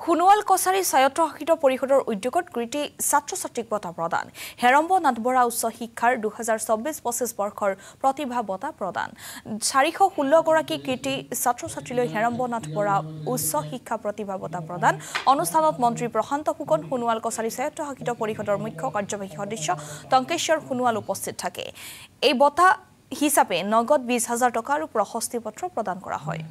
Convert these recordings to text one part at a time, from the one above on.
সোণোৱাল কছাৰী স্বায়ত্তশাসিত পৰিষদৰ উদ্যোগত কৃতি ছাত্ৰ-ছাত্ৰীক বঁটা প্ৰদান হেৰম্ব নাথ বৰা উচ্চ শিক্ষাৰ 2024-25 বৰ্ষৰ প্ৰতিভা বঁটা প্ৰদান 416 গৰাকী কৃতি ছাত্ৰ-ছাত্ৰীলৈ হেৰম্ব নাথ বৰা উচ্চ শিক্ষা প্ৰতিভা বঁটা প্ৰদান অনুষ্ঠানত মন্ত্ৰী প্ৰশান্ত ফুকন সোণোৱাল কছাৰী স্বায়ত্তশাসিত পৰিষদৰ মুখ্য কাৰ্যবাহী সদস্য টংকেশ্বৰ সোণোৱাল উপস্থিত থাকে এই বঁটা হিচাপে নগদ 20,000 টকা আৰু প্ৰশস্তি পত্ৰ প্ৰদান কৰা হয়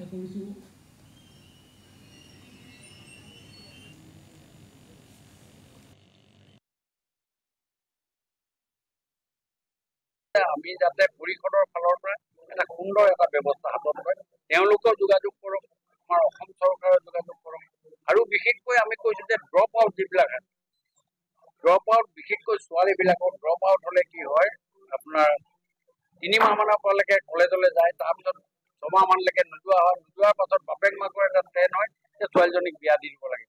আমি যাতে পৰিষদৰ ফালৰ পৰা এটা সুন্দৰ এটা ব্যৱস্থা হাতত লয় তেওঁলোকৰ যোগাযোগ কৰক আমাৰ অসম চৰকাৰৰ যোগাযোগ কৰক আৰু বিশেষকৈ আমি কৈছো যে ড্ৰপ আউট যিবিলাক আছে ড্ৰপ আউট বিশেষকৈ ছোৱালীবিলাকৰ ড্ৰপ আউট হ'লে কি হয় আপোনাৰ 3 মাহমানৰ পৰলৈকে কলেজলৈ যায় তাৰপিছত 6 মাহমানলৈকে নোযোৱা হয় নোযোৱাৰ পাছত বাপেক মাকৰ এটা ট্ৰেইন হয় যে ছোৱালীজনীক বিয়া দি দিব লাগে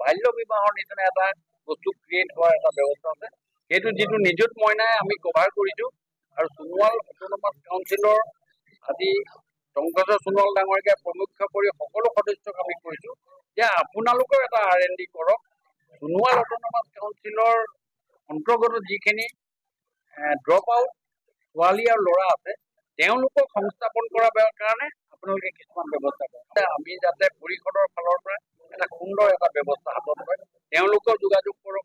বাল্য বিবাহৰ নিচিনা এটা বস্তু ক্ৰিয়েট হোৱাৰ এটা ব্যৱস্থা আছে সেইটো যিটো নিযুত মইনাই আমি কভাৰ কৰিছো আৰু সোণোৱাল অট'নমাছ কাউন্সিলৰ আজি টংকেশ্বৰ সোণোৱাল ডাঙৰীয়াকে প্ৰমুখ্য কৰি সকলো সদস্যক আমি কৈছো যে আপোনালোকৰ এটা R&D কৰক সোণোৱাল অট'নমাছ কাউন্সিলৰ অন্তৰ্গত যিখিনি ড্ৰপ আউট ছোৱালী আৰু ল'ৰা আছে তেওঁলোকক সংস্থাপন কৰাৰ কাৰণে আপোনালোকে কিছুমান ব্যৱস্থা কৰক আমি যাতে পৰিষদৰ ফালৰ পৰা এটা সুন্দৰ এটা ব্যৱস্থা হাতত লয় তেওঁলোকৰ যোগাযোগ কৰক